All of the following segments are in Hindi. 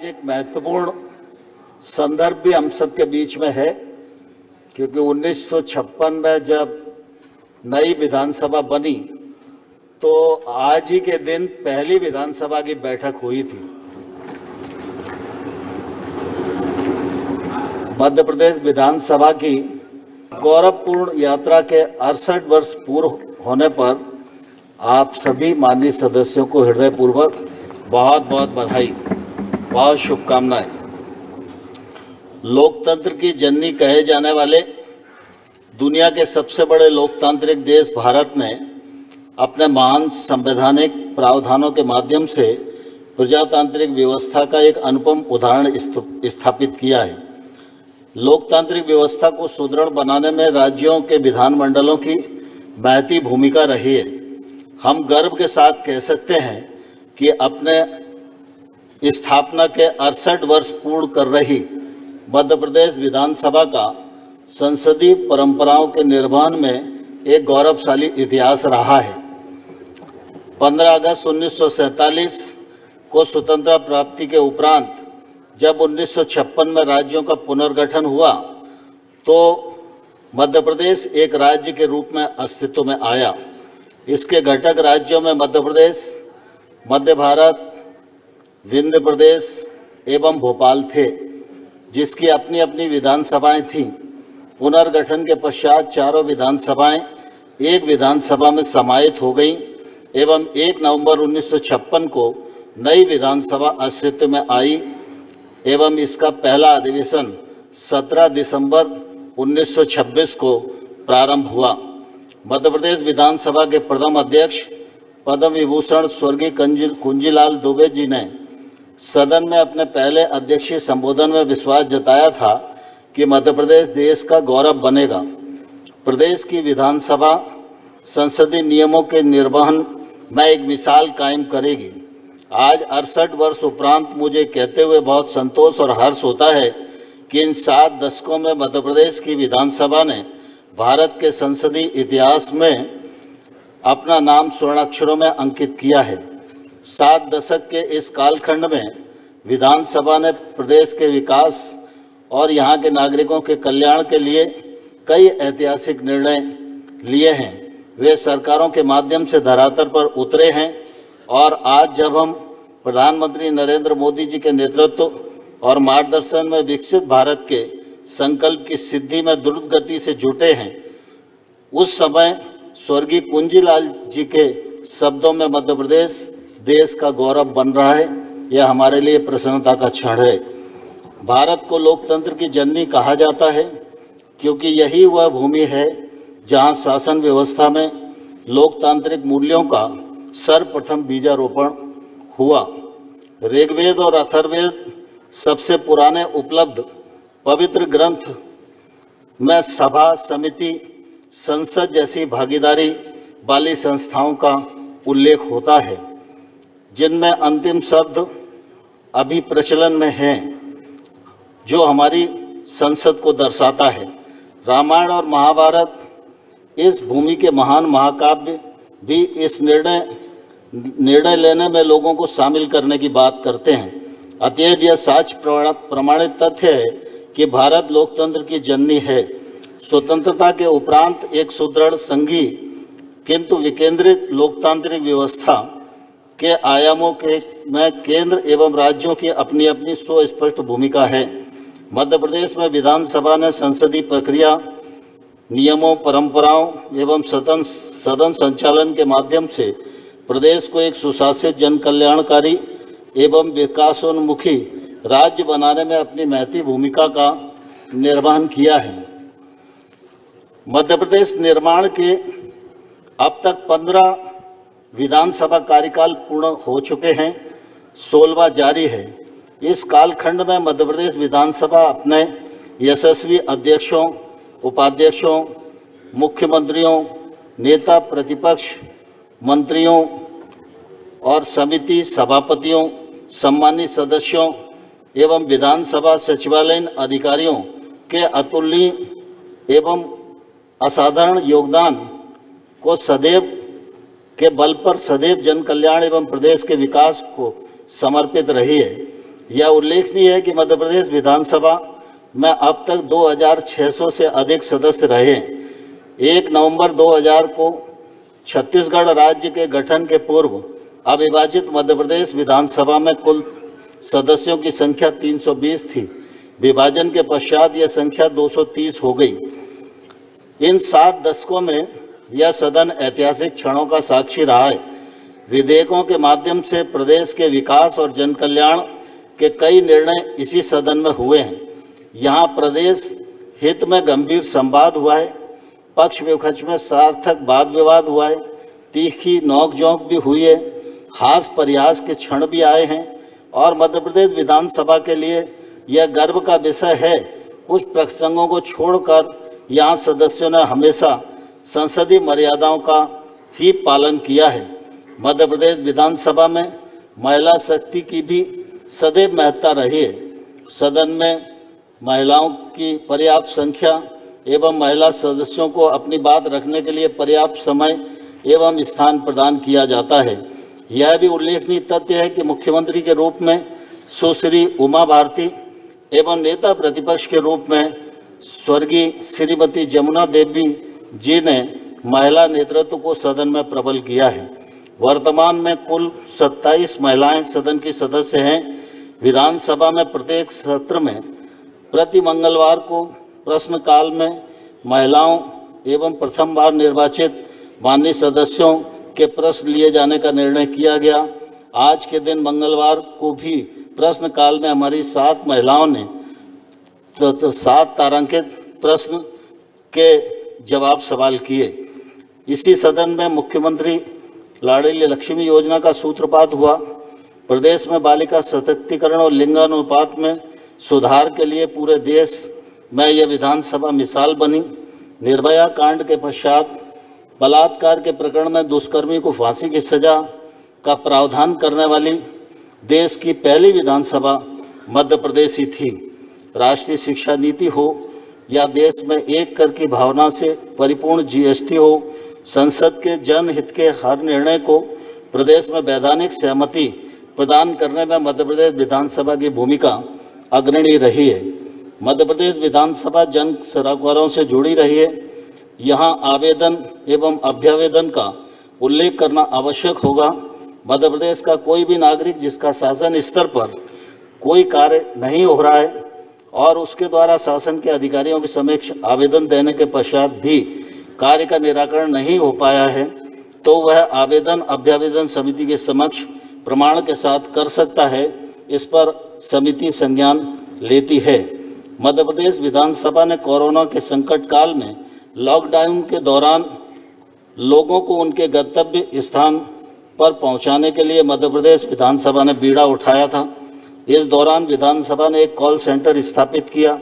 आज एक महत्वपूर्ण संदर्भ भी हम सबके बीच में है, क्योंकि 1956 में जब नई विधानसभा बनी तो आज ही के दिन पहली विधानसभा की बैठक हुई थी। मध्य प्रदेश विधानसभा की गौरवपूर्ण यात्रा के 68 वर्ष पूर्ण होने पर आप सभी माननीय सदस्यों को हृदयपूर्वक बहुत बहुत बधाई, बहुत शुभकामनाएं। लोकतंत्र की जननी कहे जाने वाले दुनिया के सबसे बड़े लोकतांत्रिक देश भारत ने अपने महान संवैधानिक प्रावधानों के माध्यम से प्रजातांत्रिक व्यवस्था का एक अनुपम उदाहरण स्थापित किया है। लोकतांत्रिक व्यवस्था को सुदृढ़ बनाने में राज्यों के विधानमंडलों की महती भूमिका रही है। हम गर्व के साथ कह सकते हैं कि अपने स्थापना के 68 वर्ष पूर्ण कर रही मध्य प्रदेश विधानसभा का संसदीय परंपराओं के निर्वहन में एक गौरवशाली इतिहास रहा है। 15 अगस्त 1947 को स्वतंत्रता प्राप्ति के उपरांत जब 1956 में राज्यों का पुनर्गठन हुआ तो मध्य प्रदेश एक राज्य के रूप में अस्तित्व में आया। इसके घटक राज्यों में मध्य प्रदेश, मध्य भारत, विंध्य प्रदेश एवं भोपाल थे, जिसकी अपनी अपनी विधानसभाएं थीं। पुनर्गठन के पश्चात चारों विधानसभाएं एक विधानसभा में समाहित हो गईं एवं 1 नवंबर 1956 को नई विधानसभा अस्तित्व में आई एवं इसका पहला अधिवेशन 17 दिसंबर 1926 को प्रारंभ हुआ। मध्य प्रदेश विधानसभा के प्रथम अध्यक्ष पद्म विभूषण स्वर्गीय कुंजीलाल दुबे जी ने सदन में अपने पहले अध्यक्षीय संबोधन में विश्वास जताया था कि मध्य प्रदेश देश का गौरव बनेगा। प्रदेश की विधानसभा संसदीय नियमों के निर्वहन में एक मिसाल कायम करेगी। आज 68 वर्ष उपरांत मुझे कहते हुए बहुत संतोष और हर्ष होता है कि इन 7 दशकों में मध्य प्रदेश की विधानसभा ने भारत के संसदीय इतिहास में अपना नाम स्वर्णाक्षरों में अंकित किया है। 7 दशक के इस कालखंड में विधानसभा ने प्रदेश के विकास और यहाँ के नागरिकों के कल्याण के लिए कई ऐतिहासिक निर्णय लिए हैं। वे सरकारों के माध्यम से धरातल पर उतरे हैं और आज जब हम प्रधानमंत्री नरेंद्र मोदी जी के नेतृत्व और मार्गदर्शन में विकसित भारत के संकल्प की सिद्धि में द्रुत गति से जुटे हैं, उस समय स्वर्गीय कुंजीलाल जी के शब्दों में मध्य प्रदेश देश का गौरव बन रहा है। यह हमारे लिए प्रसन्नता का क्षण है। भारत को लोकतंत्र की जननी कहा जाता है क्योंकि यही वह भूमि है जहां शासन व्यवस्था में लोकतांत्रिक मूल्यों का सर्वप्रथम बीजारोपण हुआ। ऋग्वेद और अथर्ववेद सबसे पुराने उपलब्ध पवित्र ग्रंथ में सभा, समिति, संसद जैसी भागीदारी वाली संस्थाओं का उल्लेख होता है, जिनमें अंतिम शब्द अभी प्रचलन में है, जो हमारी संसद को दर्शाता है। रामायण और महाभारत इस भूमि के महान महाकाव्य भी इस निर्णय लेने में लोगों को शामिल करने की बात करते हैं। अतएव यह साक्ष्य प्रमाणित तथ्य है कि भारत लोकतंत्र की जननी है। स्वतंत्रता के उपरांत एक सुदृढ़ संघीय किंतु विकेंद्रित लोकतांत्रिक व्यवस्था के आयामों में केंद्र एवं राज्यों की अपनी अपनी सुस्पष्ट भूमिका है। मध्य प्रदेश में विधानसभा ने संसदीय प्रक्रिया, नियमों, परंपराओं एवं सदन संचालन के माध्यम से प्रदेश को एक सुशासित, जन कल्याणकारी एवं विकासोन्मुखी राज्य बनाने में अपनी महती भूमिका का निर्वहन किया है। मध्य प्रदेश निर्माण के अब तक 15 विधानसभा कार्यकाल पूर्ण हो चुके हैं, 16वां जारी है। इस कालखंड में मध्य प्रदेश विधानसभा अपने यशस्वी अध्यक्षों, उपाध्यक्षों, मुख्यमंत्रियों, नेता प्रतिपक्ष, मंत्रियों और समिति सभापतियों, सम्मानित सदस्यों एवं विधानसभा सचिवालयीन अधिकारियों के अतुलनीय एवं असाधारण योगदान को सदैव के बल पर सदैव जन कल्याण एवं प्रदेश के विकास को समर्पित रही है। यह उल्लेखनीय है कि मध्य प्रदेश विधानसभा में अब तक 2600 से अधिक सदस्य रहे। 1 नवंबर 2000 को छत्तीसगढ़ राज्य के गठन के पूर्व अविभाजित मध्य प्रदेश विधानसभा में कुल सदस्यों की संख्या 320 थी। विभाजन के पश्चात यह संख्या 230 हो गई। इन 7 दशकों में यह सदन ऐतिहासिक क्षणों का साक्षी रहा है। विधेयकों के माध्यम से प्रदेश के विकास और जन कल्याण के कई निर्णय इसी सदन में हुए हैं। यहाँ प्रदेश हित में गंभीर संवाद हुआ है, पक्ष विपक्ष में सार्थक वाद विवाद हुआ है, तीखी नोक-झोंक भी हुई है, हास प्रयास के क्षण भी आए हैं और मध्य प्रदेश विधानसभा के लिए यह गर्व का विषय है। कुछ प्रसंगों को छोड़कर यहाँ सदस्यों ने हमेशा संसदीय मर्यादाओं का ही पालन किया है। मध्य प्रदेश विधानसभा में महिला शक्ति की भी सदैव महत्ता रही है। सदन में महिलाओं की पर्याप्त संख्या एवं महिला सदस्यों को अपनी बात रखने के लिए पर्याप्त समय एवं स्थान प्रदान किया जाता है। यह भी उल्लेखनीय तथ्य है कि मुख्यमंत्री के रूप में सुश्री उमा भारती एवं नेता प्रतिपक्ष के रूप में स्वर्गीय श्रीमती जमुना देवी जी ने महिला नेतृत्व को सदन में प्रबल किया है। वर्तमान में कुल 27 महिलाएं सदन की सदस्य हैं। विधानसभा में प्रत्येक सत्र में प्रति मंगलवार को प्रश्नकाल में महिलाओं एवं प्रथम बार निर्वाचित माननीय सदस्यों के प्रश्न लिए जाने का निर्णय किया गया। आज के दिन मंगलवार को भी प्रश्नकाल में हमारी 7 महिलाओं ने 7 तारांकित प्रश्न के जवाब सवाल किए। इसी सदन में मुख्यमंत्री लाडली लक्ष्मी योजना का सूत्रपात हुआ। प्रदेश में बालिका सशक्तिकरण और लिंगानुपात में सुधार के लिए पूरे देश में यह विधानसभा मिसाल बनी। निर्भया कांड के पश्चात बलात्कार के प्रकरण में दुष्कर्मी को फांसी की सजा का प्रावधान करने वाली देश की पहली विधानसभा मध्य प्रदेश ही थी। राष्ट्रीय शिक्षा नीति हो या देश में एक कर की भावना से परिपूर्ण जीएसटी हो, संसद के जनहित के हर निर्णय को प्रदेश में वैधानिक सहमति प्रदान करने में मध्य प्रदेश विधानसभा की भूमिका अग्रणी रही है। मध्य प्रदेश विधानसभा जन सरोकारों से जुड़ी रही है। यहाँ आवेदन एवं अभ्यावेदन का उल्लेख करना आवश्यक होगा। मध्य प्रदेश का कोई भी नागरिक जिसका शासन स्तर पर कोई कार्य नहीं हो रहा है और उसके द्वारा शासन के अधिकारियों के समक्ष आवेदन देने के पश्चात भी कार्य का निराकरण नहीं हो पाया है, तो वह आवेदन अभ्यावेदन समिति के समक्ष प्रमाण के साथ कर सकता है। इस पर समिति संज्ञान लेती है। मध्य प्रदेश विधानसभा ने कोरोना के संकट काल में लॉकडाउन के दौरान लोगों को उनके गंतव्य स्थान पर पहुंचाने के लिए मध्य प्रदेश विधानसभा ने बीड़ा उठाया था। इस दौरान विधानसभा ने एक कॉल सेंटर स्थापित किया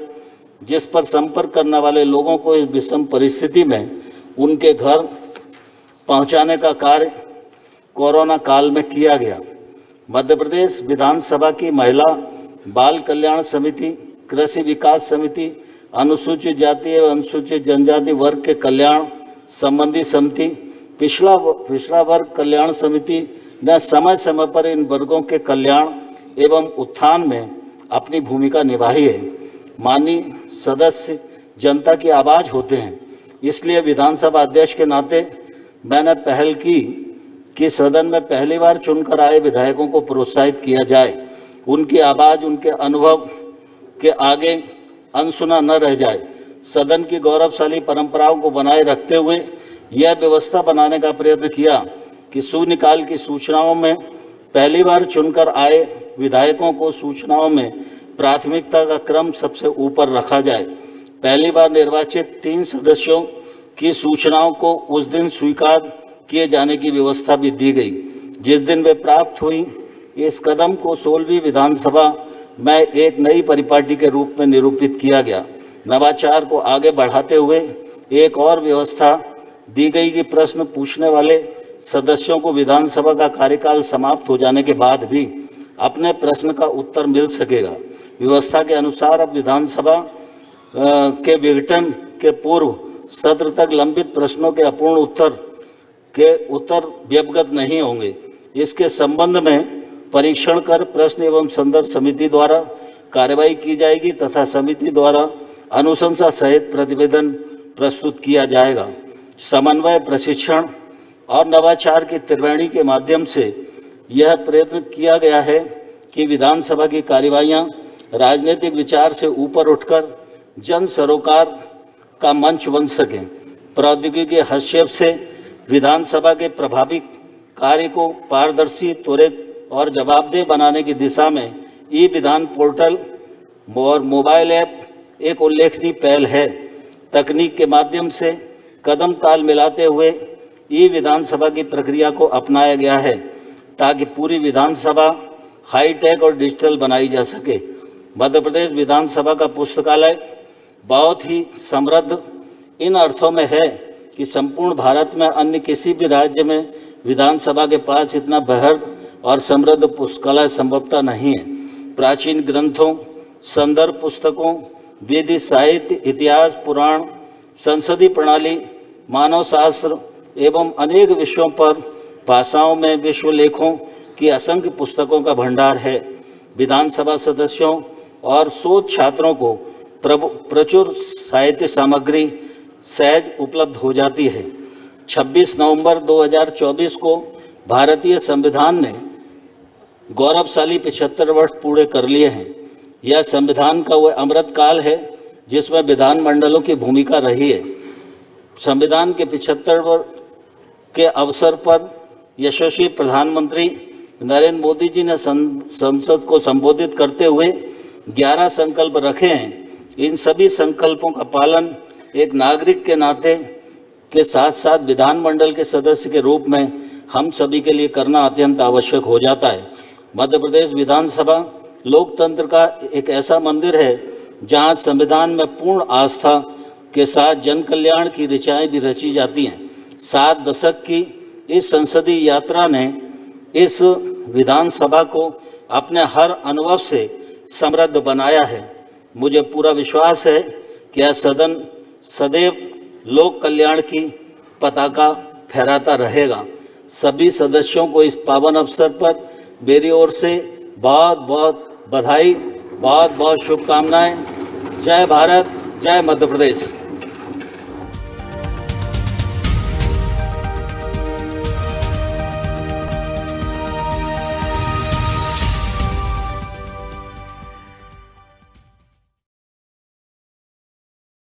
जिस पर संपर्क करने वाले लोगों को इस विषम परिस्थिति में उनके घर पहुंचाने का कार्य कोरोना काल में किया गया। मध्य प्रदेश विधानसभा की महिला बाल कल्याण समिति, कृषि विकास समिति, अनुसूचित जाति एवं अनुसूचित जनजाति वर्ग के कल्याण संबंधी समिति, पिछड़ा वर्ग कल्याण समिति ने समय समय पर इन वर्गों के कल्याण एवं उत्थान में अपनी भूमिका निभाई है। माननीय सदस्य जनता की आवाज़ होते हैं, इसलिए विधानसभा अध्यक्ष के नाते मैंने पहल की कि सदन में पहली बार चुनकर आए विधायकों को प्रोत्साहित किया जाए। उनकी आवाज़ उनके अनुभव के आगे अनसुना न रह जाए। सदन की गौरवशाली परंपराओं को बनाए रखते हुए यह व्यवस्था बनाने का प्रयत्न किया कि शून्यकाल की सूचनाओं में पहली बार चुनकर आए विधायकों को सूचनाओं में प्राथमिकता का क्रम सबसे ऊपर रखा जाए। पहली बार निर्वाचित 3 सदस्यों की सूचनाओं को उस दिन स्वीकार किए जाने की व्यवस्था भी दी गई जिस दिन वे प्राप्त हुई। इस कदम को 16वीं विधानसभा में एक नई परिपाटी के रूप में निरूपित किया गया। नवाचार को आगे बढ़ाते हुए एक और व्यवस्था दी गई कि प्रश्न पूछने वाले सदस्यों को विधानसभा का कार्यकाल समाप्त हो जाने के बाद भी अपने प्रश्न का उत्तर मिल सकेगा। व्यवस्था के अनुसार अब विधानसभा के विघटन के पूर्व सत्र तक लंबित प्रश्नों के अपूर्ण उत्तर व्यवगत नहीं होंगे। इसके संबंध में परीक्षण कर प्रश्न एवं संदर्भ समिति द्वारा कार्रवाई की जाएगी तथा समिति द्वारा अनुशंसा सहित प्रतिवेदन प्रस्तुत किया जाएगा। समन्वय, प्रशिक्षण और नवाचार की त्रिवेणी के माध्यम से यह प्रयत्न किया गया है कि विधानसभा की कार्यवाहियां राजनीतिक विचार से ऊपर उठकर जन सरोकार का मंच बन सकें। प्रौद्योगिकी के हस्तक्षेप से विधानसभा के प्रभावी कार्य को पारदर्शी, त्वरित और जवाबदेह बनाने की दिशा में ई विधान पोर्टल और मोबाइल ऐप एक उल्लेखनीय पहल है। तकनीक के माध्यम से कदम ताल मिलाते हुए ई विधानसभा की प्रक्रिया को अपनाया गया है ताकि पूरी विधानसभा हाईटेक और डिजिटल बनाई जा सके। मध्य प्रदेश विधानसभा का पुस्तकालय बहुत ही समृद्ध इन अर्थों में है कि संपूर्ण भारत में अन्य किसी भी राज्य में विधानसभा के पास इतना बृहद और समृद्ध पुस्तकालय संभवतः नहीं है। प्राचीन ग्रंथों, संदर्भ पुस्तकों, वेदिक साहित्य, इतिहास, पुराण, संसदीय प्रणाली, मानव शास्त्र एवं अनेक विषयों पर भाषाओं में विश्वलेखों की असंख्य पुस्तकों का भंडार है। विधानसभा सदस्यों और शोध छात्रों को प्रचुर साहित्य सामग्री सहज उपलब्ध हो जाती है। 26 नवंबर 2024 को भारतीय संविधान ने गौरवशाली 75 वर्ष पूरे कर लिए हैं। यह संविधान का वह अमृत काल है जिसमें विधानमंडलों की भूमिका रही है। संविधान के 75 वर्ष के अवसर पर यशस्वी प्रधानमंत्री नरेंद्र मोदी जी ने संसद को संबोधित करते हुए 11 संकल्प रखे हैं। इन सभी संकल्पों का पालन एक नागरिक के नाते के साथ साथ विधानमंडल के सदस्य के रूप में हम सभी के लिए करना अत्यंत आवश्यक हो जाता है। मध्य प्रदेश विधानसभा लोकतंत्र का एक ऐसा मंदिर है जहां संविधान में पूर्ण आस्था के साथ जन कल्याण की ऋचाएं भी रची जाती हैं। 7 दशक की इस संसदीय यात्रा ने इस विधानसभा को अपने हर अनुभव से समृद्ध बनाया है। मुझे पूरा विश्वास है कि यह सदन सदैव लोक कल्याण की पताका फहराता रहेगा। सभी सदस्यों को इस पावन अवसर पर मेरी ओर से बहुत बहुत बधाई, बहुत बहुत शुभकामनाएं। जय भारत, जय मध्य प्रदेश।